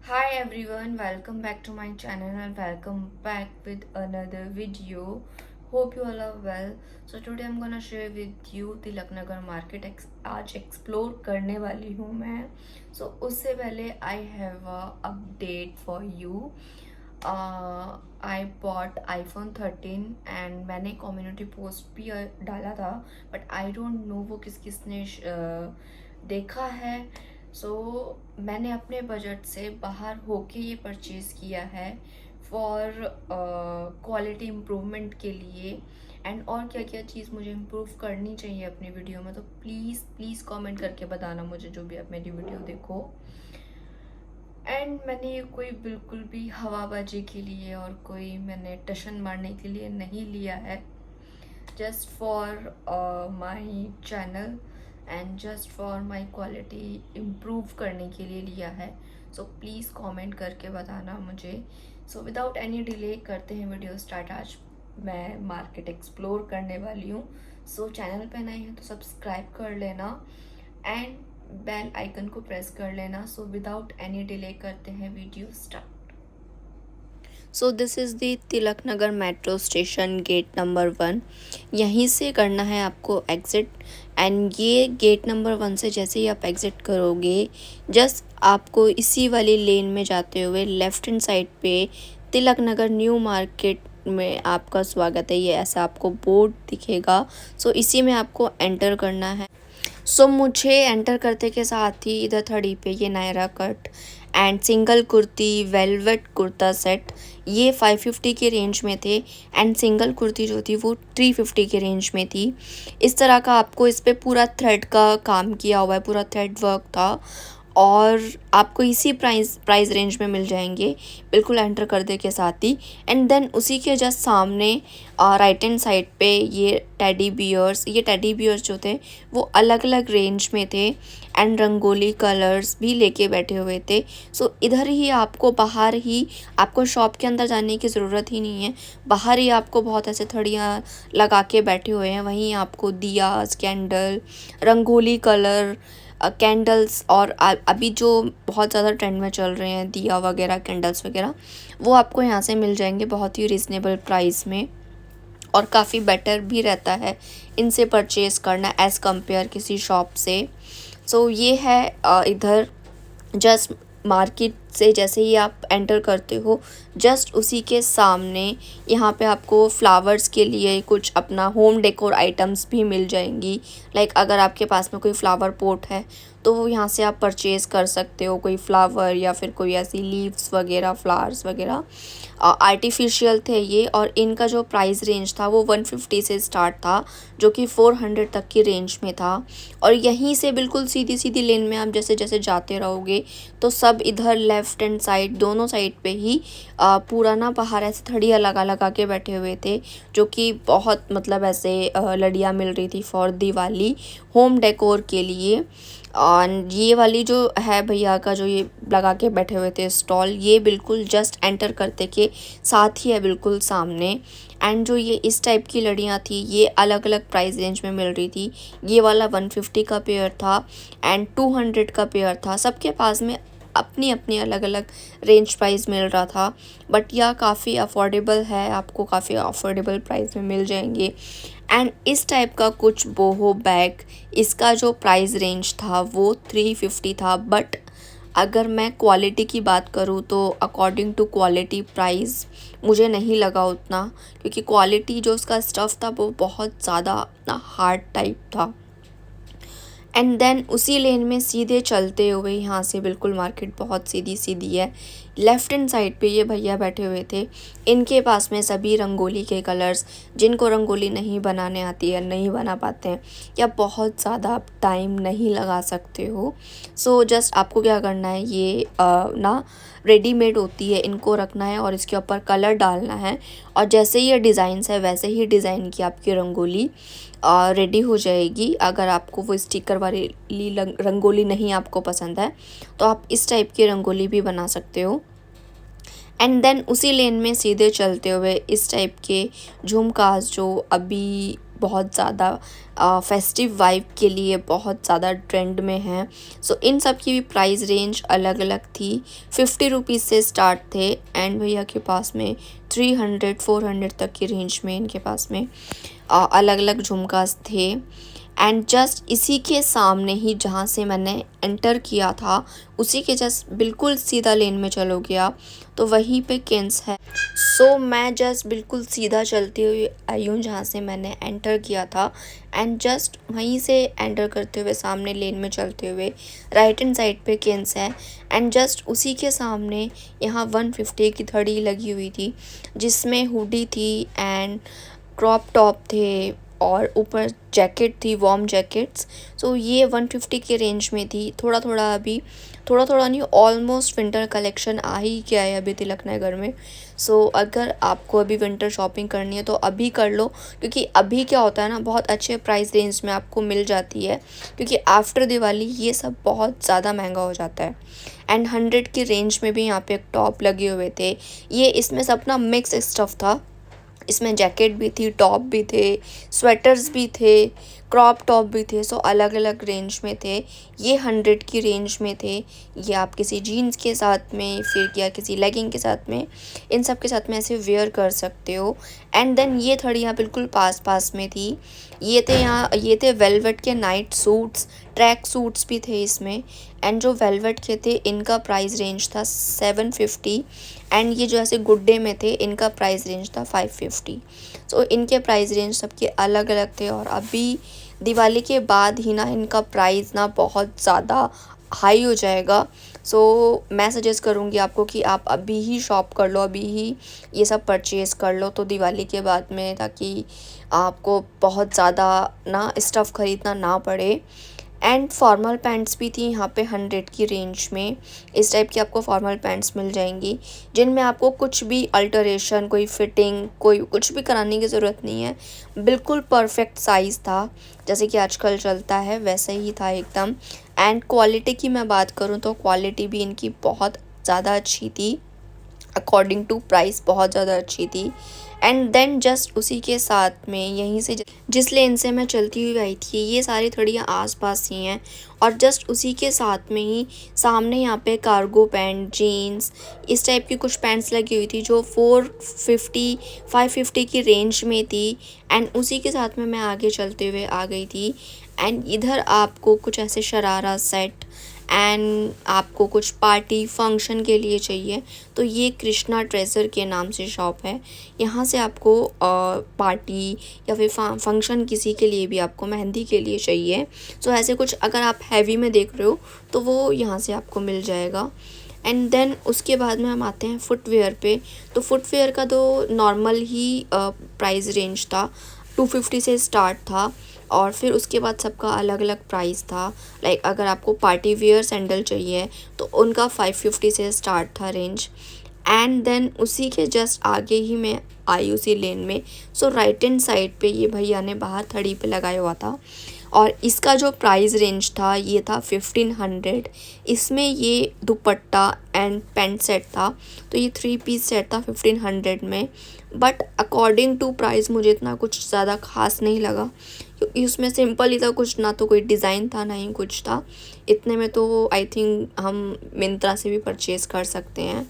Hi everyone, welcome back to my channel and welcome back with another video. Hope you all are well. So today I'm gonna share with you Tilak Nagar market आज explore करने वाली हूँ मैं. So उससे पहले I have a update for you. I bought iPhone 13 and मैंने community post भी डाला था, बट आई डोंट नो वो किस किसने देखा है. मैंने अपने बजट से बाहर होके ये परचेज़ किया है फॉर क्वालिटी इम्प्रूवमेंट के लिए. एंड और क्या क्या चीज़ मुझे इम्प्रूव करनी चाहिए अपनी वीडियो में, तो प्लीज़ प्लीज़ कमेंट करके बताना मुझे, जो भी आप मेरी वीडियो देखो. एंड मैंने ये कोई बिल्कुल भी हवाबाजी के लिए और कोई मैंने टशन मारने के लिए नहीं लिया है. Just for my channel and just for my quality improve करने के लिए लिया है. सो प्लीज़ कमेंट करके बताना मुझे. सो विदाउट एनी डिले करते हैं वीडियो स्टार्ट. आज मैं मार्केट एक्सप्लोर करने वाली हूँ. सो चैनल पे नए हैं तो सब्सक्राइब कर लेना एंड बेल आइकन को प्रेस कर लेना. सो विदाउट एनी डिले करते हैं video start. So this is the Tilak Nagar metro station, gate number 1. यहीं से करना है आपको एग्ज़िट. एंड ये गेट नंबर 1 से जैसे ही आप एग्ज़िट करोगे, जस्ट आपको इसी वाली लेन में जाते हुए लेफ़्ट हैंड साइड पे तिलक नगर न्यू मार्केट में आपका स्वागत है, ये ऐसा आपको बोर्ड दिखेगा. सो इसी में आपको एंटर करना है. मुझे एंटर करते के साथ ही इधर थड़ी पे ये Naira cut and single kurti velvet kurta set, ये 550 के रेंज में थे. एंड सिंगल कुर्ती जो थी वो 350 के रेंज में थी. इस तरह का आपको इस पर पूरा थ्रेड का काम किया हुआ है, पूरा थ्रेड वर्क था और आपको इसी प्राइस रेंज में मिल जाएंगे बिल्कुल एंटर करने के साथ ही. एंड देन उसी के जस्ट सामने राइट हैंड साइड पे ये टेडी बियर्स जो थे वो अलग अलग रेंज में थे एंड रंगोली कलर्स भी लेके बैठे हुए थे. इधर ही आपको बाहर ही, आपको शॉप के अंदर जाने की ज़रूरत ही नहीं है, बाहर ही आपको बहुत ऐसे थड़ियाँ लगा के बैठे हुए हैं. वहीं आपको Diya's, candle, rangoli colour, candles और अभी जो बहुत ज़्यादा ट्रेंड में चल रहे हैं दिया वगैरह, कैंडल्स वगैरह, वो आपको यहाँ से मिल जाएंगे बहुत ही रिजनेबल प्राइस में. और काफ़ी बेटर भी रहता है इनसे परचेज़ करना एज़ कम्पेयर किसी शॉप से. ये है इधर जस्ट मार्केट से जैसे ही आप एंटर करते हो, जस्ट उसी के सामने यहाँ पे आपको फ्लावर्स के लिए कुछ अपना होम डेकोर आइटम्स भी मिल जाएंगी. लाइक अगर आपके पास में कोई फ्लावर पॉट है तो वो यहाँ से आप परचेज़ कर सकते हो, कोई फ्लावर या फिर कोई ऐसी लीव्स वगैरह, फ्लावर्स वगैरह. आर्टिफिशियल थे ये, और इनका जो प्राइस रेंज था वो 150 से स्टार्ट था, जो कि 400 तक की रेंज में था. और यहीं से बिल्कुल सीधी सीधी लेन में आप जैसे जैसे जाते रहोगे तो सब इधर लेफ़्ट एंड साइड, दोनों साइड पे ही पूरा ना बाहर ऐसे थड़ियाँ लगा लगा के बैठे हुए थे, जो कि बहुत मतलब ऐसे लड़ियाँ मिल रही थी फॉर दिवाली होम डेकोर के लिए. और ये वाली जो है भैया का जो ये लगा के बैठे हुए थे स्टॉल, ये बिल्कुल जस्ट एंटर करते के साथ ही है बिल्कुल सामने. एंड जो ये इस टाइप की लड़ियाँ थी ये अलग अलग प्राइस रेंज में मिल रही थी. ये वाला 150 का पेयर था एंड 200 का पेयर था. सबके पास में अपनी अपनी अलग अलग रेंज प्राइस मिल रहा था, बट यह काफ़ी अफोर्डेबल है, आपको काफ़ी अफोर्डेबल प्राइस में मिल जाएंगे. एंड इस टाइप का कुछ बोहो बैग, इसका जो प्राइस रेंज था वो 350 था. बट अगर मैं क्वालिटी की बात करूँ तो अकॉर्डिंग टू क्वालिटी प्राइस मुझे नहीं लगा उतना, क्योंकि क्वालिटी जो उसका स्टफ़ था वो बहुत ज़्यादा हार्ड टाइप था. एंड देन उसी लेन में सीधे चलते हुए यहाँ से बिल्कुल मार्केट बहुत सीधी सीधी है. लेफ़्ट हैंड साइड पे ये भैया बैठे हुए थे, इनके पास में सभी रंगोली के कलर्स, जिनको रंगोली नहीं बनाने आती है, नहीं बना पाते हैं या बहुत ज़्यादा आप टाइम नहीं लगा सकते हो, जस्ट आपको क्या करना है, ये ना रेडीमेड होती है, इनको रखना है और इसके ऊपर कलर डालना है. और जैसे ये डिज़ाइंस है वैसे ही डिज़ाइन की आपकी रंगोली रेडी हो जाएगी. अगर आपको वो स्टिकर वाली रंगोली नहीं आपको पसंद है तो आप इस टाइप की रंगोली भी बना सकते हो. एंड देन उसी लेन में सीधे चलते हुए इस टाइप के झुमकास जो अभी बहुत ज़्यादा फेस्टिव वाइब के लिए बहुत ज़्यादा ट्रेंड में हैं। सो इन सब की भी प्राइस रेंज अलग अलग थी। 50 रुपीज़ से स्टार्ट थे एंड भैया के पास में 300-400 तक की रेंज में इनके पास में अलग अलग झुमकास थे। एंड जस्ट इसी के सामने ही जहाँ से मैंने एंटर किया था उसी के जस्ट बिल्कुल सीधा लेन में चलोगे आप तो वहीं पे किन्स है। सो मैं जस्ट बिल्कुल सीधा चलती हुई आई हूँ जहाँ से मैंने एंटर किया था एंड जस्ट वहीं से एंटर करते हुए सामने लेन में चलते हुए राइट हैंड साइड पे किन्स है एंड जस्ट उसी के सामने यहाँ 150 की घड़ी लगी हुई थी जिसमें हुडी थी एंड क्रॉप टॉप थे और ऊपर जैकेट थी, वार्म जैकेट्स। सो ये 150 के रेंज में थी। थोड़ा थोड़ा नहीं, ऑलमोस्ट विंटर कलेक्शन आ ही गया है अभी तिलक नगर में। सो अगर आपको अभी विंटर शॉपिंग करनी है तो अभी कर लो, क्योंकि अभी क्या होता है ना, बहुत अच्छे प्राइस रेंज में आपको मिल जाती है, क्योंकि आफ्टर दिवाली ये सब बहुत ज़्यादा महंगा हो जाता है। एंड 100 की रेंज में भी यहाँ पे एक टॉप लगे हुए थे। ये इसमें सब ना मिक्स स्टफ़ था, इसमें जैकेट भी थी, टॉप भी थे, स्वेटर्स भी थे, क्रॉप टॉप भी थे। सो अलग अलग रेंज में थे। ये 100 की रेंज में थे। ये आप किसी जीन्स के साथ में फिर या किसी लेगिंग के साथ में, इन सब के साथ में ऐसे वेयर कर सकते हो। एंड देन ये थोड़ी यहाँ बिल्कुल पास में थी। ये थे वेलवेट के नाइट सूट्स, ट्रैक सूट्स भी थे इसमें। एंड जो वेलवेट के थे इनका प्राइस रेंज था 750 एंड ये जो ऐसे गुड्डे में थे इनका प्राइस रेंज था 550। सो इनके प्राइस रेंज सबके अलग अलग थे और अभी दिवाली के बाद ही ना इनका प्राइस ना बहुत ज़्यादा हाई हो जाएगा। सो मैं सजेस्ट करूँगी आपको कि आप अभी ही शॉप कर लो, अभी ही ये सब परचेज़ कर लो तो दिवाली के बाद में, ताकि आपको बहुत ज़्यादा ना स्टफ़ ख़रीदना ना पड़े। एंड फॉर्मल पैंट्स भी थी यहाँ पे 100 की रेंज में। इस टाइप की आपको फॉर्मल पैंट्स मिल जाएंगी जिनमें आपको कुछ भी अल्टरेशन, कोई फिटिंग, कोई कुछ भी कराने की ज़रूरत नहीं है। बिल्कुल परफेक्ट साइज़ था, जैसे कि आजकल चलता है वैसे ही था एकदम। एंड क्वालिटी की मैं बात करूँ तो क्वालिटी भी इनकी बहुत ज़्यादा अच्छी थी, अकॉर्डिंग टू प्राइस बहुत ज़्यादा अच्छी थी। एंड देन जस्ट उसी के साथ में यहीं से जिस लेन से मैं चलती हुई आई थी ये सारी थड़ियाँ आसपास ही हैं और जस्ट उसी के साथ में ही सामने यहाँ पे कार्गो पैंट, जीन्स, इस टाइप की कुछ पैंट्स लगी हुई थी जो 450-550 की रेंज में थी। एंड उसी के साथ में मैं आगे चलते हुए आ गई थी एंड इधर आपको कुछ ऐसे शरारा सेट एंड आपको कुछ पार्टी फंक्शन के लिए चाहिए तो ये कृष्णा ट्रेजर के नाम से शॉप है। यहाँ से आपको पार्टी या फिर फंक्शन किसी के लिए भी, आपको मेहंदी के लिए चाहिए, सो ऐसे कुछ अगर आप हैवी में देख रहे हो तो वो यहाँ से आपको मिल जाएगा। एंड देन उसके बाद में हम आते हैं फुटवेयर पे। तो फुटवेयर का तो नॉर्मल ही प्राइस रेंज था, 250 से स्टार्ट था और फिर उसके बाद सबका अलग अलग प्राइस था। लाइक अगर आपको पार्टी वियर सैंडल चाहिए तो उनका 550 से स्टार्ट था रेंज। एंड देन उसी के जस्ट आगे ही मैं आई उसी लेन में। सो राइट हैंड साइड पे ये भैया ने बाहर थड़ी पे लगाया हुआ था और इसका जो प्राइस रेंज था ये था 1500। इसमें ये दुपट्टा एंड पैंट सेट था, तो ये 3 पीस सेट था 1500 में। बट अकॉर्डिंग टू प्राइस मुझे इतना कुछ ज़्यादा खास नहीं लगा, क्योंकि उसमें सिंपल ही था, कुछ ना तो कोई डिज़ाइन था ना ही कुछ था। इतने में तो आई थिंक हम मिंत्रा से भी परचेज़ कर सकते हैं।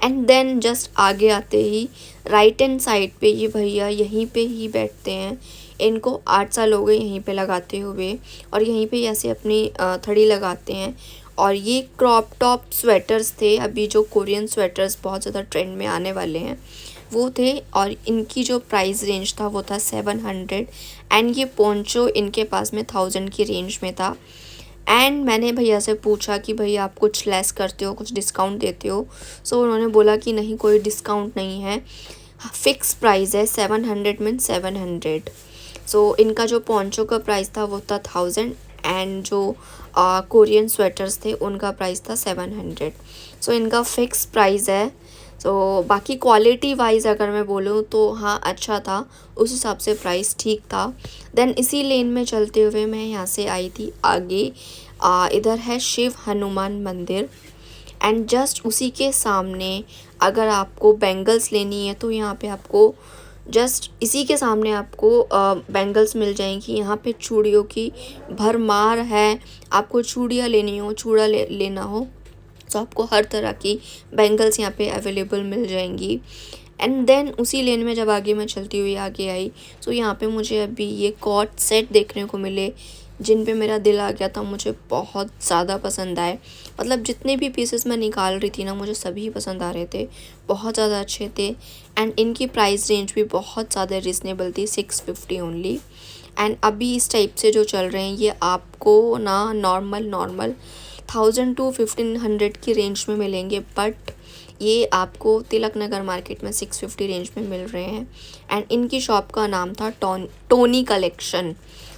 एंड देन जस्ट आगे आते ही राइट हैंड साइड पे ये भैया यहीं पे ही बैठते हैं। इनको 8 साल हो गए यहीं पे लगाते हुए और यहीं पे ऐसे अपनी थड़ी लगाते हैं। और ये क्रॉप टॉप स्वेटर्स थे, अभी जो कोरियन स्वेटर्स बहुत ज़्यादा ट्रेंड में आने वाले हैं वो थे। और इनकी जो प्राइस रेंज था वो था 700 एंड ये पोंचो इनके पास में 1000 की रेंज में था। एंड मैंने भैया से पूछा कि भैया आप कुछ लेस करते हो, कुछ डिस्काउंट देते हो? सो उन्होंने बोला कि नहीं, कोई डिस्काउंट नहीं है, फिक्स प्राइस है, 700 मीन 700। सो इनका जो पोंचो का प्राइस था वो था 1000 एंड जो कोरियन स्वेटर्स थे उनका प्राइस था 700। सो इनका फिक्स प्राइस है। सो बाकी क्वालिटी वाइज अगर मैं बोलूँ तो हाँ अच्छा था, उस हिसाब से प्राइस ठीक था। देन इसी लेन में चलते हुए मैं यहाँ से आई थी आगे। इधर है शिव हनुमान मंदिर एंड जस्ट उसी के सामने अगर आपको बैंगल्स लेनी है तो यहाँ पे आपको जस्ट इसी के सामने आपको बैंगल्स मिल जाएंगी। यहाँ पे चूड़ियों की भरमार है। आपको चूड़ियाँ लेनी हो, चूड़ा लेना हो तो आपको हर तरह की बैंगल्स यहाँ पे अवेलेबल मिल जाएंगी। एंड देन उसी लेन में जब आगे मैं चलती हुई आगे आई तो यहाँ पे मुझे अभी ये कॉर्ड सेट देखने को मिले, जिन पे मेरा दिल आ गया था। मुझे बहुत ज़्यादा पसंद आए। मतलब जितने भी पीसेस मैं निकाल रही थी ना, मुझे सभी पसंद आ रहे थे, बहुत ज़्यादा अच्छे थे। एंड इनकी प्राइस रेंज भी बहुत ज़्यादा रिजनेबल थी, 650 ओनली। एंड अभी इस टाइप से जो चल रहे हैं ये आपको ना नॉर्मल 1000 to 1500 की रेंज में मिलेंगे, बट ये आपको तिलक नगर मार्केट में 650 रेंज में मिल रहे हैं। एंड इनकी शॉप का नाम था टोनी कलेक्शन।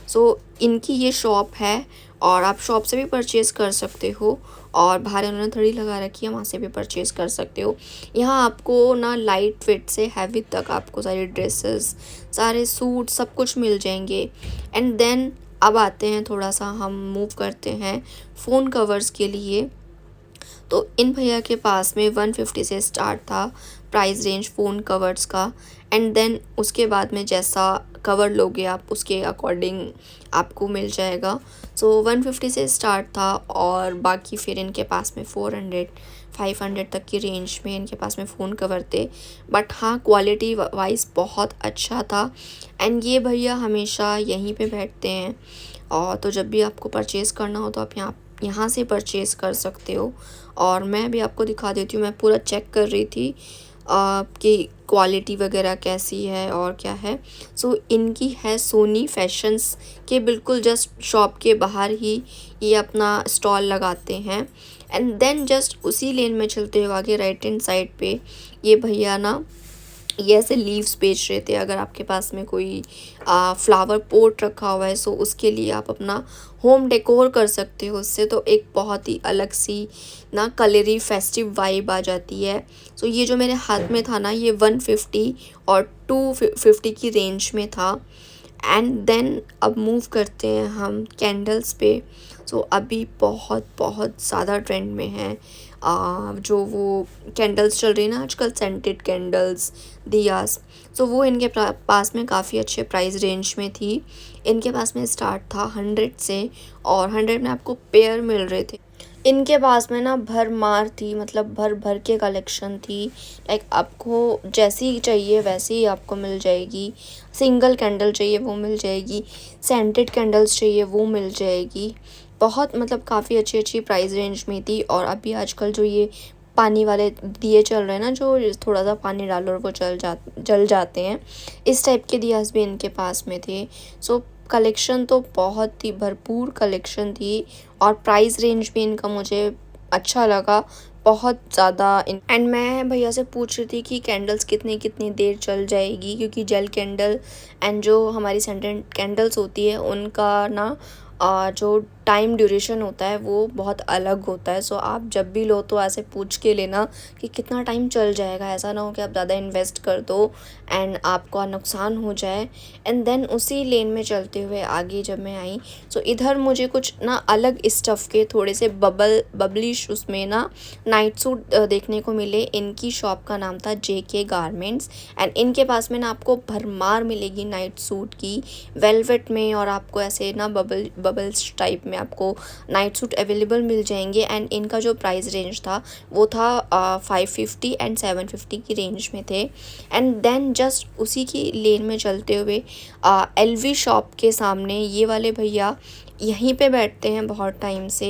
सो इनकी ये शॉप है और आप शॉप से भी परचेज़ कर सकते हो, और बाहर उन्होंने थड़ी लगा रखी है, वहाँ से भी परचेज़ कर सकते हो। यहाँ आपको ना लाइट वेट से हैवी तक आपको सारी ड्रेसेस, सारे सूट, सब कुछ मिल जाएंगे। एंड देन अब आते हैं, थोड़ा सा हम मूव करते हैं फ़ोन कवर्स के लिए। तो इन भैया के पास में 150 से स्टार्ट था प्राइस रेंज फ़ोन कवर्स का। एंड देन उसके बाद में जैसा कवर लोगे आप उसके अकॉर्डिंग आपको मिल जाएगा। सो 150 से स्टार्ट था, और बाकी फिर इनके पास में 400-500 तक की रेंज में इनके पास में फ़ोन कवर थे। बट हाँ, क्वालिटी वाइज बहुत अच्छा था। एंड ये भैया हमेशा यहीं पे बैठते हैं, और तो जब भी आपको परचेज़ करना हो तो आप यहाँ से परचेज़ कर सकते हो। और मैं भी आपको दिखा देती हूँ, मैं पूरा चेक कर रही थी कि क्वालिटी वगैरह कैसी है और क्या है। सो इनकी है सोनी फैशंस के बिल्कुल जस्ट शॉप के बाहर ही ये अपना स्टॉल लगाते हैं। एंड देन जस्ट उसी लेन में चलते हुए आगे राइट हैंड साइड पे ये भैया ना ये ऐसे लीव्स बेच रहे थे। अगर आपके पास में कोई फ्लावर पोट रखा हुआ है सो उसके लिए आप अपना होम डेकोर कर सकते हो उससे, तो एक बहुत ही अलग सी ना कलरी फेस्टिव वाइब आ जाती है। सो ये जो मेरे हाथ में था ना, ये 150 और 250 की रेंज में था। एंड देन अब मूव करते हैं हम कैंडल्स पे। सो अभी बहुत बहुत ज़्यादा ट्रेंड में है जो वो कैंडल्स चल रही है ना आजकल, सेंटेड कैंडल्स, दियास। सो वो इनके पास में काफ़ी अच्छे प्राइस रेंज में थी। इनके पास में स्टार्ट था 100 से, और 100 में आपको पेयर मिल रहे थे। इनके पास में ना भरमार थी, मतलब भर भर के कलेक्शन थी। लाइक आपको जैसी चाहिए वैसी ही आपको मिल जाएगी। सिंगल कैंडल चाहिए वो मिल जाएगी, सेंटेड कैंडल्स चाहिए वो मिल जाएगी। बहुत मतलब काफ़ी अच्छी अच्छी प्राइस रेंज में थी। और अभी आजकल जो ये पानी वाले दिए चल रहे हैं ना, जो थोड़ा सा पानी डालो और वो जल जाते हैं, इस टाइप के दियास भी इनके पास में थे। सो कलेक्शन तो बहुत ही भरपूर कलेक्शन थी, और प्राइस रेंज भी इनका मुझे अच्छा लगा बहुत ज़्यादा। एंड मैं भैया से पूछ रही थी कि कैंडल्स कितनी देर चल जाएगी, क्योंकि जेल कैंडल एंड जो हमारी सेंटेड कैंडल्स होती है उनका ना जो टाइम ड्यूरेशन होता है वो बहुत अलग होता है। सो आप जब भी लो तो ऐसे पूछ के लेना कि कितना टाइम चल जाएगा। ऐसा ना हो कि आप ज़्यादा इन्वेस्ट कर दो एंड आपका नुकसान हो जाए। एंड देन उसी लेन में चलते हुए आगे जब मैं आई, सो इधर मुझे कुछ ना अलग स्टफ़ के थोड़े से बबलिश उसमें ना नाइट सूट देखने को मिले। इनकी शॉप का नाम था JK गारमेंट्स। एंड इनके पास में ना आपको भरमार मिलेगी नाइट सूट की, वेलवेट में, और आपको ऐसे ना बबल्स टाइप में आपको नाइट सूट अवेलेबल मिल जाएंगे। एंड इनका जो प्राइस रेंज था वो था 550 एंड 750 की रेंज में थे। एंड देन जस्ट उसी की लेन में चलते हुए LV शॉप के सामने ये वाले भैया यहीं पे बैठते हैं बहुत टाइम से,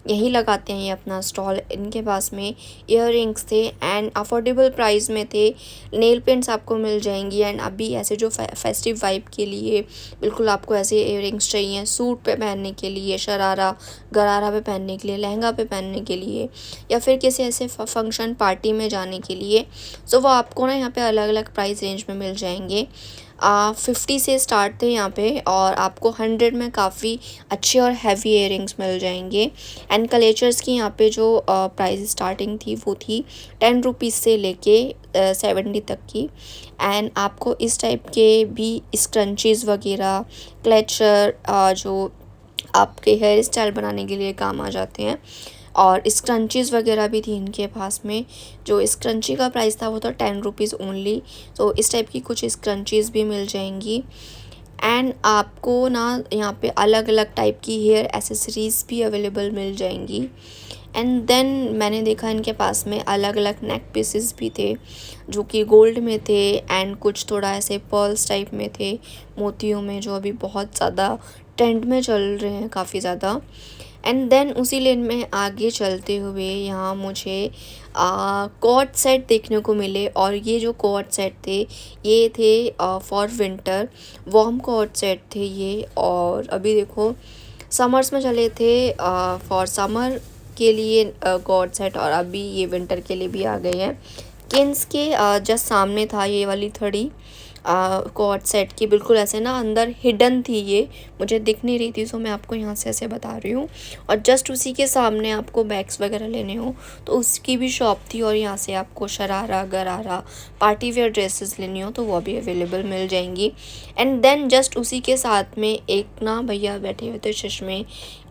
यहीं लगाते हैं ये अपना स्टॉल। इनके पास में इयररिंग्स थे एंड अफोर्डेबल प्राइस में थे। नेल पेंट्स आपको मिल जाएंगी। एंड अभी ऐसे जो फेस्टिव वाइब के लिए बिल्कुल आपको ऐसे इयररिंग्स चाहिए सूट पे पहनने के लिए, शरारा गरारा पे पहनने के लिए, लहंगा पे पहनने के लिए, या फिर किसी ऐसे फंक्शन पार्टी में जाने के लिए, सो वो आपको ना यहाँ पे अलग अलग प्राइस रेंज में मिल जाएंगे। 50 से स्टार्ट थे यहाँ पे, और आपको 100 में काफ़ी अच्छे और हैवी इयररिंग्स मिल जाएंगे। एंड कलेचर्स की यहाँ पे जो प्राइस स्टार्टिंग थी वो थी 10 रुपीज़ से लेके 70 तक की। एंड आपको इस टाइप के भी स्क्रंचीज़ वगैरह, क्लेचर जो आपके हेयर स्टाइल बनाने के लिए काम आ जाते हैं, और स्क्रंचीज़ वगैरह भी थी इनके पास में। जो स्क्रंची का प्राइस था वो था 10 रुपीज़ ओनली। तो इस टाइप की कुछ स्क्रंचीज़ भी मिल जाएंगी। एंड आपको ना यहाँ पे अलग अलग टाइप की हेयर एसेसरीज़ भी अवेलेबल मिल जाएंगी। एंड देन मैंने देखा इनके पास में अलग अलग नेक पीसेस भी थे जो कि गोल्ड में थे एंड कुछ थोड़ा ऐसे पर्ल्स टाइप में थे, मोतियों में, जो अभी बहुत ज़्यादा ट्रेंड में चल रहे हैं काफ़ी ज़्यादा। एंड देन उसी लेन में आगे चलते हुए यहाँ मुझे कॉट सेट देखने को मिले। और ये जो कॉट सेट थे ये थे for winter, warm coat set थे ये। और अभी देखो समर्स में चले थे फॉर समर के लिए कॉट सेट, और अभी ये विंटर के लिए भी आ गए हैं। किन्स के जस्ट सामने था ये वाली थड़ी कॉट सेट की, बिल्कुल ऐसे ना अंदर हिडन थी, ये मुझे दिख नहीं रही थी, सो मैं आपको यहाँ से ऐसे बता रही हूँ। और जस्ट उसी के सामने आपको बैग्स वगैरह लेने हो तो उसकी भी शॉप थी। और यहाँ से आपको शरारा, गरारा, पार्टी वेयर ड्रेसेस लेनी हो तो वो भी अवेलेबल मिल जाएंगी। एंड देन जस्ट उसी के साथ में एक ना भैया बैठे हुए थे चश्मे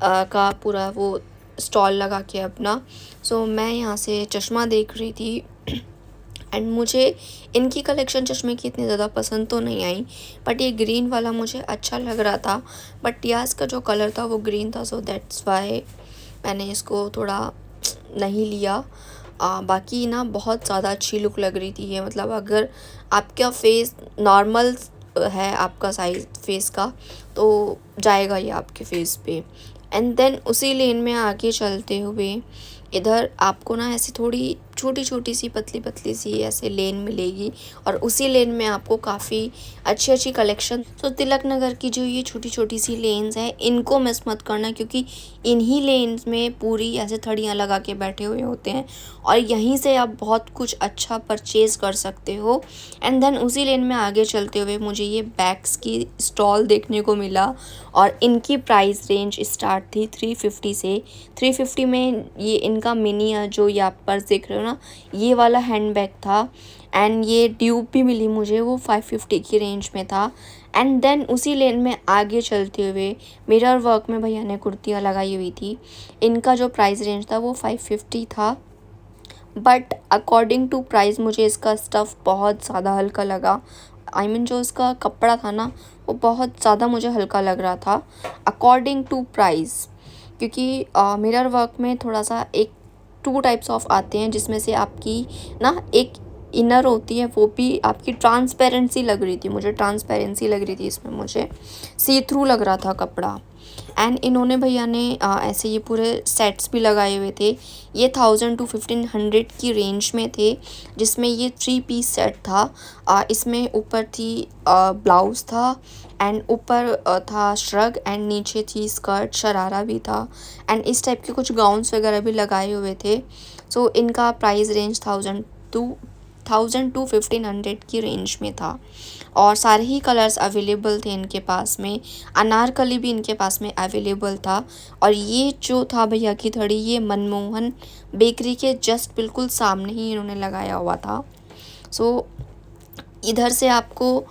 का पूरा वो स्टॉल लगा के अपना। सो मैं यहाँ से चश्मा देख रही थी एंड मुझे इनकी कलेक्शन चश्मे की इतनी ज़्यादा पसंद तो नहीं आई, बट ये ग्रीन वाला मुझे अच्छा लग रहा था। बट यास का जो कलर था वो ग्रीन था, सो दैट्स वाई मैंने इसको थोड़ा नहीं लिया। बाकी ना बहुत ज़्यादा अच्छी लुक लग रही थी ये, मतलब अगर आपका फेस नॉर्मल है, आपका साइज फेस का, तो जाएगा ये आपके फेस पे। एंड देन उसी लेन में आगे चलते हुए इधर आपको ना ऐसी थोड़ी छोटी छोटी सी पतली पतली सी ऐसे लेन मिलेगी, और उसी लेन में आपको काफ़ी अच्छी अच्छी कलेक्शन। तो तिलक नगर की जो ये छोटी छोटी सी लेन्स हैं इनको मिस मत करना, क्योंकि इन्हीं लेन्स में पूरी ऐसे थड़ियाँ लगा के बैठे हुए होते हैं और यहीं से आप बहुत कुछ अच्छा परचेज़ कर सकते हो। एंड देन उसी लेन में आगे चलते हुए मुझे ये बैग्स की स्टॉल देखने को मिला, और इनकी प्राइस रेंज स्टार्ट थी 350 से। 350 में ये इनका मिनी जो ये आप पर्स देख रहे हो ना, ये वाला हैंड बैग था। एंड ये ड्यूब भी मिली मुझे, वो 550 की रेंज में था। एंड देन उसी लेन में आगे चलते हुए मिरर वर्क में भैया ने कुर्तियाँ लगाई हुई थी। इनका जो प्राइस रेंज था वो 550 था, बट अकॉर्डिंग टू प्राइस मुझे इसका स्टफ़ बहुत ज़्यादा हल्का लगा। आई मीन जो इसका कपड़ा था ना वो बहुत ज़्यादा मुझे हल्का लग रहा था अकॉर्डिंग टू प्राइस। क्योंकि मिरर वर्क में थोड़ा सा एक 2 टाइप्स ऑफ आते हैं, जिसमें से आपकी ना एक इनर होती है, वो भी आपकी ट्रांसपेरेंसी लग रही थी, मुझे ट्रांसपेरेंसी लग रही थी इसमें, मुझे सी थ्रू लग रहा था कपड़ा। एंड इन्होंने भैया ने ऐसे ये पूरे सेट्स भी लगाए हुए थे। ये 1000 to 1500 की रेंज में थे, जिसमें ये 3 पीस सेट था। इसमें ऊपर थी ब्लाउज़ था, एंड ऊपर था श्रग, एंड नीचे थी स्कर्ट, शरारा भी था, एंड इस टाइप के कुछ गाउन्स वगैरह भी लगाए हुए थे। सो इनका प्राइस रेंज 1000 to 1500 की रेंज में था, और सारे ही कलर्स अवेलेबल थे इनके पास में। अनारकली भी इनके पास में अवेलेबल था। और ये जो था भैया की थड़ी, ये मनमोहन बेकरी के जस्ट बिल्कुल सामने ही इन्होंने लगाया हुआ था। सो इधर से आपको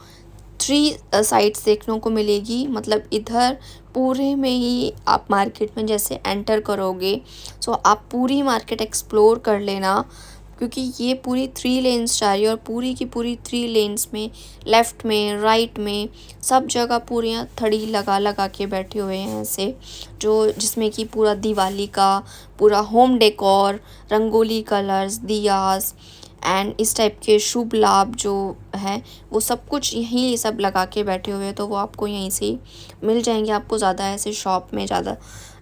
3 साइड्स देखने को मिलेगी, मतलब इधर पूरे में ही आप मार्केट में जैसे एंटर करोगे, सो आप पूरी मार्केट एक्सप्लोर कर लेना, क्योंकि ये पूरी 3 लेन्स जा रही है, और पूरी की पूरी 3 लेन्स में लेफ़्ट में, राइट में, सब जगह पूरी थड़ी लगा लगा के बैठे हुए हैं ऐसे, जो जिसमें कि पूरा दिवाली का पूरा home decor, rangoli colours, diyas and इस टाइप के शुभ लाभ जो है वो सब कुछ यहीं सब लगा के बैठे हुए हैं। तो वो आपको यहीं से मिल जाएंगे, आपको ज़्यादा ऐसे शॉप में ज़्यादा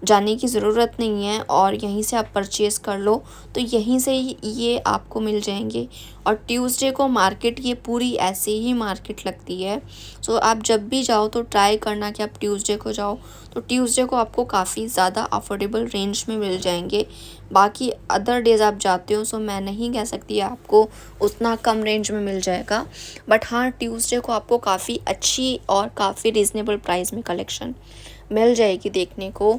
जाने की ज़रूरत नहीं है, और यहीं से आप परचेज़ कर लो तो यहीं से ही ये आपको मिल जाएंगे। और ट्यूसडे को मार्केट ये पूरी ऐसे ही मार्केट लगती है। सो आप जब भी जाओ तो ट्राई करना कि आप ट्यूसडे को जाओ, तो ट्यूसडे को आपको काफ़ी ज़्यादा अफोर्डेबल रेंज में मिल जाएंगे। बाकी अदर डेज़ आप जाते हो, सो मैं नहीं कह सकती आपको उतना कम रेंज में मिल जाएगा, बट हाँ ट्यूसडे को आपको काफ़ी अच्छी और काफ़ी रीज़नेबल प्राइस में कलेक्शन मिल जाएगी देखने को।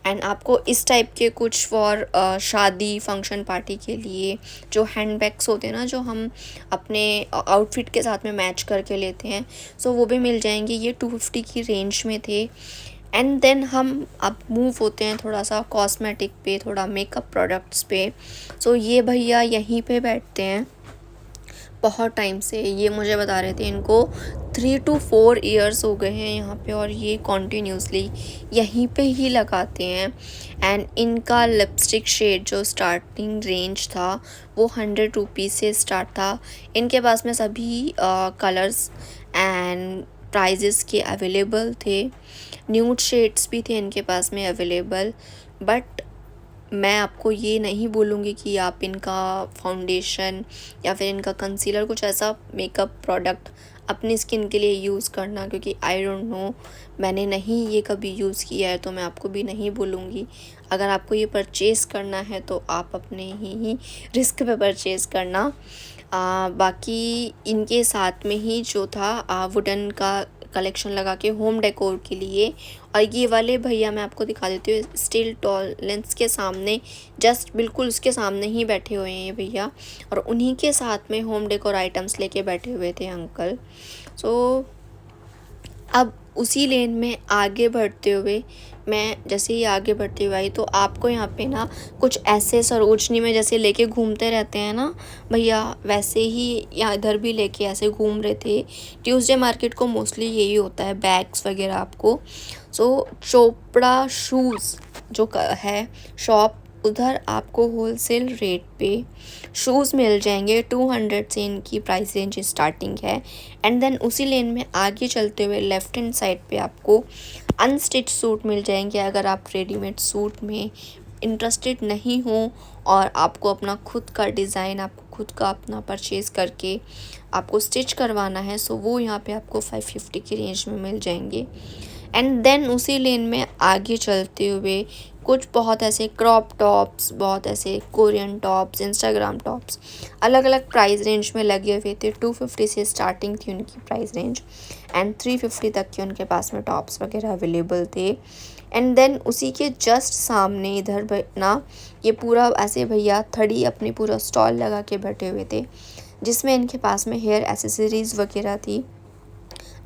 एंड आपको इस टाइप के कुछ फॉर शादी फंक्शन पार्टी के लिए जो हैंड बैग्स होते हैं ना, जो हम अपने आउटफिट के साथ में मैच करके लेते हैं, सो वो भी मिल जाएंगे। ये 250 की रेंज में थे। एंड देन हम अब मूव होते हैं थोड़ा सा कॉस्मेटिक पे, थोड़ा मेकअप प्रोडक्ट्स पे। सो ये भैया यहीं पे बैठते हैं बहुत टाइम से, ये मुझे बता रहे थे इनको 3 to 4 ईयर्स हो गए हैं यहाँ पे, और ये कॉन्टीन्यूसली यहीं पे ही लगाते हैं। एंड इनका लिपस्टिक शेड जो स्टार्टिंग रेंज था वो 100 रुपीज़ से स्टार्ट था। इनके पास में सभी कलर्स एंड प्राइजेस के अवेलेबल थे, न्यूड शेड्स भी थे इनके पास में अवेलेबल। बट मैं आपको ये नहीं बोलूँगी कि आप इनका फाउंडेशन या फिर इनका कंसीलर कुछ ऐसा मेकअप प्रोडक्ट अपनी स्किन के लिए यूज़ करना, क्योंकि आई डोंट नो, मैंने नहीं ये कभी यूज़ किया है, तो मैं आपको भी नहीं बोलूँगी। अगर आपको ये परचेज़ करना है तो आप अपने ही रिस्क पे परचेज़ करना। बाकी इनके साथ में ही जो था वुडन का कलेक्शन लगा के होम डेकोर के लिए। और ये वाले भैया मैं आपको दिखा देती हूँ, स्टील टॉल लेंस के सामने, जस्ट बिल्कुल उसके सामने ही बैठे हुए हैं ये भैया, और उन्हीं के साथ में होम डेकोर आइटम्स लेके बैठे हुए थे अंकल। सो अब उसी लेन में आगे बढ़ते हुए, मैं जैसे ही आगे बढ़ती हुई आई तो आपको यहाँ पे ना कुछ ऐसे सरोजनी में जैसे लेके घूमते रहते हैं ना भैया, वैसे ही यहाँ इधर भी लेके ऐसे घूम रहे थे। ट्यूसडे मार्केट को मोस्टली यही होता है, बैग्स वगैरह आपको। सो चोपड़ा शूज़ जो है शॉप, उधर आपको होलसेल रेट पे शूज़ मिल जाएंगे। 200 से इनकी प्राइस रेंज स्टार्टिंग है। एंड देन उसी लेन में आगे चलते हुए लेफ़्ट हैंड साइड पे आपको अनस्टिच सूट मिल जाएंगे। अगर आप रेडीमेड सूट में इंटरेस्टेड नहीं हो और आपको अपना खुद का डिज़ाइन, आपको खुद का अपना परचेज़ करके आपको स्टिच करवाना है, सो वो यहाँ पे आपको 550 की रेंज में मिल जाएंगे। एंड देन उसी लेन में आगे चलते हुए कुछ बहुत ऐसे क्रॉप टॉप्स, बहुत ऐसे कोरियन टॉप्स, इंस्टाग्राम टॉप्स अलग अलग प्राइस रेंज में लगे हुए थे। 250 से स्टार्टिंग थी उनकी प्राइस रेंज, एंड 350 तक के उनके पास में टॉप्स वगैरह अवेलेबल थे। एंड देन उसी के जस्ट सामने इधर ना ये पूरा ऐसे भैया थड़ी अपनी पूरा स्टॉल लगा के बैठे हुए थे, जिसमें इनके पास में हेयर एसेसरीज़ वगैरह थी,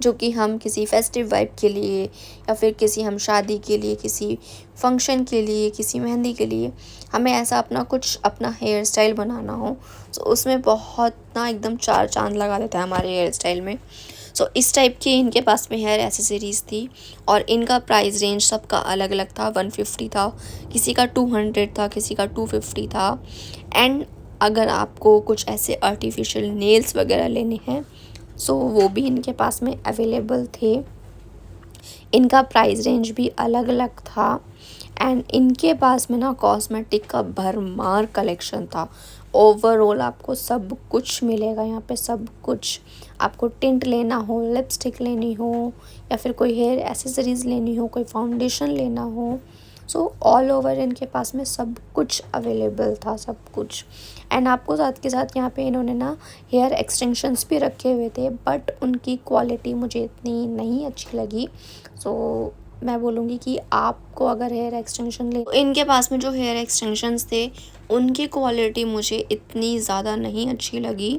जो कि हम किसी फेस्टिव वाइब के लिए या फिर किसी हम शादी के लिए, किसी फंक्शन के लिए, किसी मेहंदी के लिए हमें ऐसा अपना कुछ अपना हेयर स्टाइल बनाना हो, तो उसमें बहुत ना एकदम चार चांद लगा देता है हमारे हेयर स्टाइल में। सो इस टाइप की इनके पास में हेयर एसेसरीज़ थी, और इनका प्राइस रेंज सबका अलग अलग था। 150 था, किसी का 200 था, किसी का 250 था। एंड अगर आपको कुछ ऐसे आर्टिफिशियल नेल्स वगैरह लेने हैं, सो वो भी इनके पास में अवेलेबल थे। इनका प्राइस रेंज भी अलग अलग था। एंड इनके पास में ना कॉस्मेटिक का भरमार कलेक्शन था। ओवरऑल आपको सब कुछ मिलेगा यहाँ पे, सब कुछ। आपको टिंट लेना हो, लिपस्टिक लेनी हो, या फिर कोई हेयर एसेसरीज़ लेनी हो, कोई फाउंडेशन लेना हो, सो ऑल ओवर इनके पास में सब कुछ अवेलेबल था, सब कुछ। एंड आपको साथ के साथ यहाँ पे इन्होंने ना हेयर एक्सटेंशंस भी रखे हुए थे, बट उनकी क्वालिटी मुझे इतनी नहीं अच्छी लगी। सो मैं बोलूँगी कि आपको अगर हेयर एक्सटेंशन ले, इनके पास में जो हेयर एक्सटेंशंस थे उनकी क्वालिटी मुझे इतनी ज़्यादा नहीं अच्छी लगी।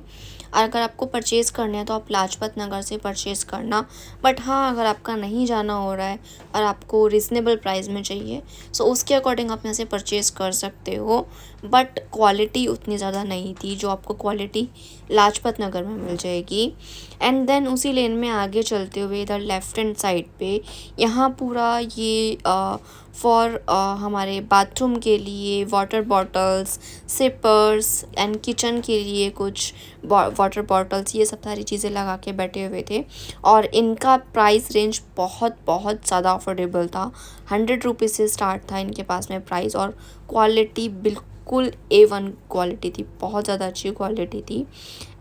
अगर आपको परचेज़ करना है तो आप लाजपत नगर से परचेज़ करना। बट हाँ, अगर आपका नहीं जाना हो रहा है और आपको रिजनेबल प्राइस में चाहिए, सो उसके अकॉर्डिंग आप यहाँ से परचेज़ कर सकते हो। बट क्वालिटी उतनी ज़्यादा नहीं थी जो आपको क्वालिटी लाजपत नगर में मिल जाएगी। एंड देन उसी लेन में आगे चलते हुए इधर लेफ़्ट हैंड साइड पे यहाँ पूरा ये फॉर हमारे बाथरूम के लिए water bottles, sippers and kitchen के लिए कुछ वाटर बॉटल्स, ये सब सारी चीज़ें लगा के बैठे हुए थे। और इनका प्राइस रेंज बहुत बहुत ज़्यादा अफोर्डेबल था। 100 रुपीज़ से स्टार्ट था इनके पास में प्राइस, और क्वालिटी बिल्कुल A1 क्वालिटी थी, बहुत ज़्यादा अच्छी क्वालिटी थी।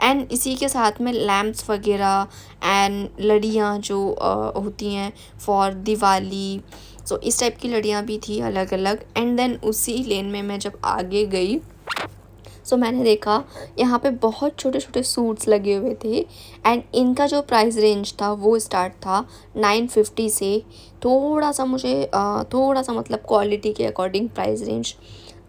एंड इसी के साथ में लैम्प्स वगैरह एंड लड़ियाँ जो होती हैं फॉर दिवाली, सो इस टाइप की लड़ियाँ भी थी अलग अलग। एंड देन उसी लेन में मैं जब आगे गई, सो मैंने देखा यहाँ पे बहुत छोटे छोटे सूट्स लगे हुए थे। एंड इनका जो प्राइस रेंज था वो स्टार्ट था 950 से। थोड़ा सा मुझे थोड़ा सा मतलब क्वालिटी के अकॉर्डिंग प्राइस रेंज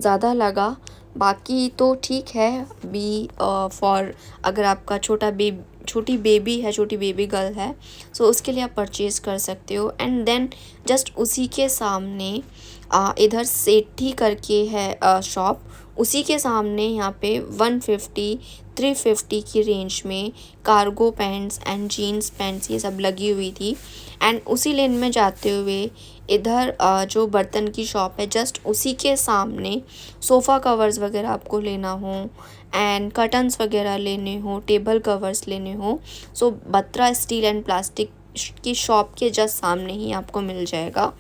ज़्यादा लगा। बाकी तो ठीक है, बी फॉर अगर आपका छोटी बेबी है, छोटी बेबी गर्ल है, सो उसके लिए आप परचेज़ कर सकते हो। एंड देन जस्ट उसी के सामने इधर सेठी करके है शॉप, उसी के सामने यहाँ पे 150 350 की रेंज में cargo pants and jeans pants ये सब लगी हुई थी। एंड उसी लेन में जाते हुए इधर जो बर्तन की शॉप है, जस्ट उसी के सामने सोफ़ा कवर्स वगैरह आपको लेना हो एंड कर्टन्स वगैरह लेने हो, टेबल कवर्स लेने हो, सो बत्रा स्टील एंड प्लास्टिक की शॉप के जस्ट सामने ही आपको मिल जाएगा।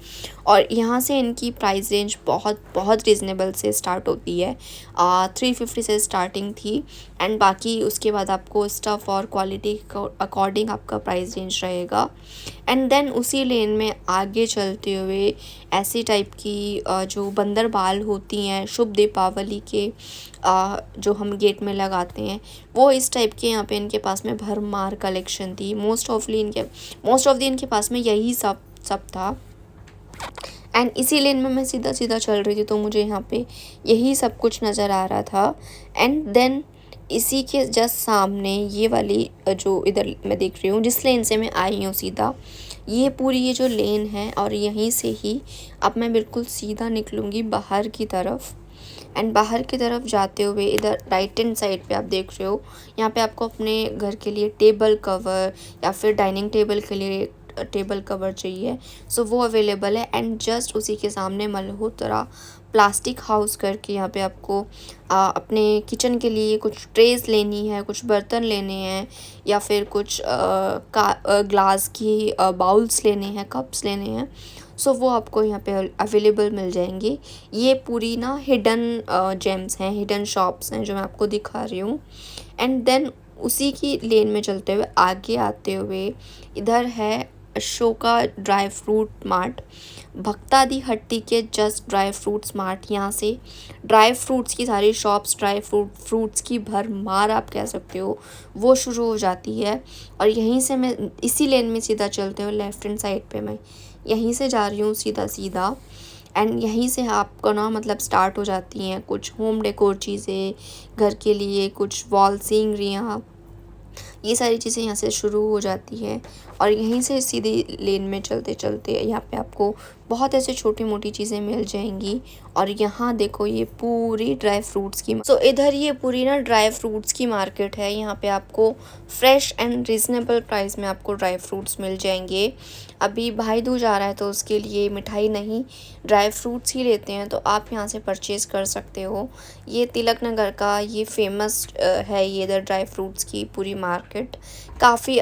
और यहाँ से इनकी प्राइस रेंज बहुत बहुत रीज़नेबल से स्टार्ट होती है। 350 से स्टार्टिंग थी एंड बाकी उसके बाद आपको स्टफ़ और क्वालिटी अकॉर्डिंग आपका प्राइस रेंज रहेगा। एंड देन उसी लेन में आगे चलते हुए ऐसी टाइप की जो बंदर बाल होती हैं शुभ दीपावली के जो हम गेट में लगाते हैं, वो इस टाइप के यहाँ पे इनके पास में भरमार कलेक्शन थी। मोस्ट ऑफ दी इनके पास में यही सब था। एंड इसी लेन में मैं सीधा सीधा चल रही थी तो मुझे यहाँ पे यही सब कुछ नज़र आ रहा था। एंड देन इसी के जस्ट सामने ये वाली जो इधर मैं देख रही हूँ, जिस लेन से मैं आई हूँ सीधा, ये पूरी ये जो लेन है और यहीं से ही अब मैं बिल्कुल सीधा निकलूँगी बाहर की तरफ। एंड बाहर की तरफ जाते हुए इधर राइट हैंड साइड पे आप देख रहे हो, यहाँ पे आपको अपने घर के लिए टेबल कवर या फिर डाइनिंग टेबल के लिए टेबल कवर चाहिए, सो वो अवेलेबल है। एंड जस्ट उसी के सामने मल्होत्रा प्लास्टिक हाउस करके यहाँ पे आपको अपने किचन के लिए कुछ ट्रेस लेनी है, कुछ बर्तन लेने हैं या फिर कुछ ग्लास की बाउल्स लेने हैं, कप्स लेने हैं, सो वो आपको यहाँ पे अवेलेबल मिल जाएंगे। ये पूरी ना हिडन जेम्स हैं, हिडन शॉप्स हैं जो मैं आपको दिखा रही हूँ। एंड देन उसी की लेन में चलते हुए आगे आते हुए इधर है अशोका ड्राई फ्रूट मार्ट, भक्तादी हट्टी के जस्ट ड्राई फ्रूट्स मार्ट। यहाँ से ड्राई फ्रूट्स की सारी शॉप्स, ड्राई फ्रूट्स की भरमार आप कह सकते हो, वो शुरू हो जाती है। और यहीं से मैं इसी लेन में सीधा चलते हुए लेफ्ट हैंड साइड पे मैं यहीं से जा रही हूँ सीधा सीधा। एंड यहीं से आपको ना मतलब स्टार्ट हो जाती हैं कुछ होम डेकोर चीज़ें, घर के लिए कुछ वॉल सीनरियाँ, ये सारी चीज़ें यहाँ से शुरू हो जाती हैं। और यहीं से सीधी लेन में चलते चलते यहाँ पे आपको बहुत ऐसे छोटी मोटी चीज़ें मिल जाएंगी। और यहाँ देखो ये पूरी ड्राई फ्रूट्स की, सो इधर ये पूरी ना ड्राई फ्रूट्स की मार्केट है। यहाँ पे आपको फ्रेश एंड रिजनेबल प्राइस में आपको ड्राई फ्रूट्स मिल जाएंगे। अभी भाई दूज आ रहा है तो उसके लिए मिठाई नहीं, ड्राई फ्रूट्स ही लेते हैं, तो आप यहाँ से परचेज़ कर सकते हो। ये तिलक नगर का ये फेमस है ये इधर ड्राई फ्रूट्स की पूरी मार्केट। काफ़ी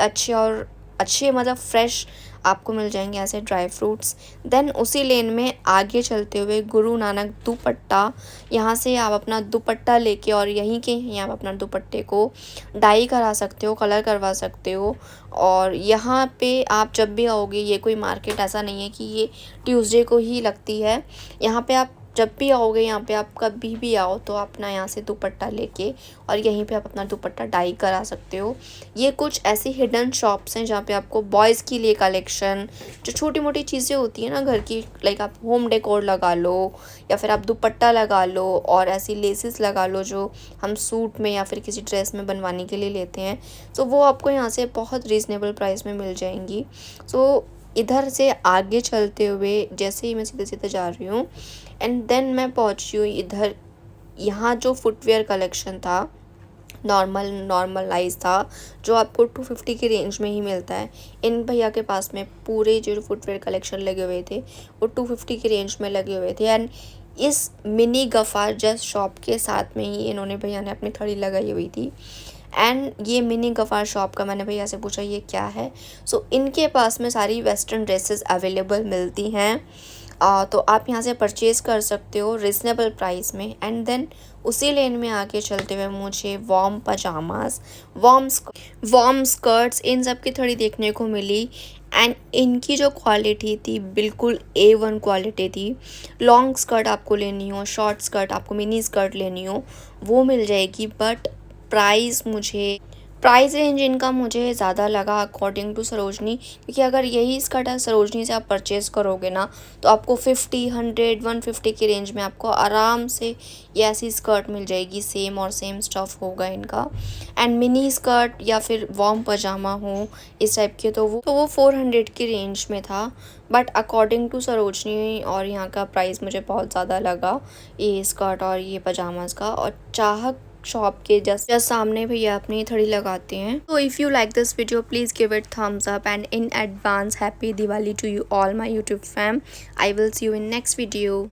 अच्छे मतलब फ्रेश आपको मिल जाएंगे ऐसे ड्राई फ्रूट्स। देन उसी लेन में आगे चलते हुए गुरु नानक दुपट्टा, यहाँ से आप अपना दुपट्टा लेके और यहीं के यहीं आप अपना दुपट्टे को डाई करा सकते हो, कलर करवा सकते हो। और यहाँ पे आप जब भी आओगे, ये कोई मार्केट ऐसा नहीं है कि ये ट्यूसडे को ही लगती है, यहाँ पे आप जब भी आओगे, यहाँ पे आप कभी भी आओ तो अपना यहाँ से दुपट्टा लेके और यहीं पे आप अपना दुपट्टा डाई करा सकते हो। ये कुछ ऐसी हिडन शॉप्स हैं जहाँ पे आपको बॉयज़ के लिए कलेक्शन, जो छोटी मोटी चीज़ें होती हैं ना घर की, लाइक आप होम डेकोर लगा लो या फिर आप दुपट्टा लगा लो और ऐसी लेसेस लगा लो जो हम सूट में या फिर किसी ड्रेस में बनवाने के लिए लेते हैं, तो वो आपको यहाँ से बहुत रीज़नेबल प्राइस में मिल जाएंगी। सो इधर से आगे चलते हुए जैसे ही मैं सीधे सीधे जा रही हूँ एंड देन मैं पहुँची हूँ इधर, यहाँ जो फुटवेयर कलेक्शन था नॉर्मलाइज था, जो आपको 250 की रेंज में ही मिलता है। इन भैया के पास में पूरे जो फुटवेयर कलेक्शन लगे हुए थे वो 250 की रेंज में लगे हुए थे। एंड इस मिनी गफ़ार जस्ट शॉप के साथ में ही इन्होंने भैया ने अपनी थड़ी लगाई हुई थी। एंड ये मिनी गफ़ार शॉप का मैंने भैया से पूछा ये क्या है, सो इनके पास में सारी वेस्टर्न ड्रेसेस अवेलेबल मिलती हैं। तो आप यहाँ से परचेज़ कर सकते हो रिजनेबल प्राइस में। एंड देन उसी लेन में आके चलते हुए मुझे वार्म पजामास, वार्म स्कर्ट्स, इन सब की थोड़ी देखने को मिली। एंड इनकी जो क्वालिटी थी बिल्कुल A1 क्वालिटी थी। लॉन्ग स्कर्ट आपको लेनी हो, शॉर्ट स्कर्ट आपको मिनी स्कर्ट लेनी हो, वो मिल जाएगी। बट प्राइस मुझे प्राइस रेंज इनका मुझे ज़्यादा लगा अकॉर्डिंग टू सरोजनी, क्योंकि अगर यही स्कर्ट है सरोजनी से आप परचेज़ करोगे ना तो आपको 50, 100, 150 की रेंज में आपको आराम से ये ऐसी स्कर्ट मिल जाएगी, सेम और सेम स्टफ़ होगा इनका। एंड मिनी स्कर्ट या फिर वॉर्म पजामा हो इस टाइप के, तो वो 400 की रेंज में था। बट अकॉर्डिंग टू सरोजनी और यहाँ का प्राइस मुझे बहुत ज़्यादा लगा ये स्कर्ट और ये पजामाज का। और चाहक शॉप के जस्ट सामने भैया अपनी थड़ी लगाते हैं। तो if you like this video please give it thumbs up and in advance happy Diwali to you all my YouTube fam. I will see you in next video.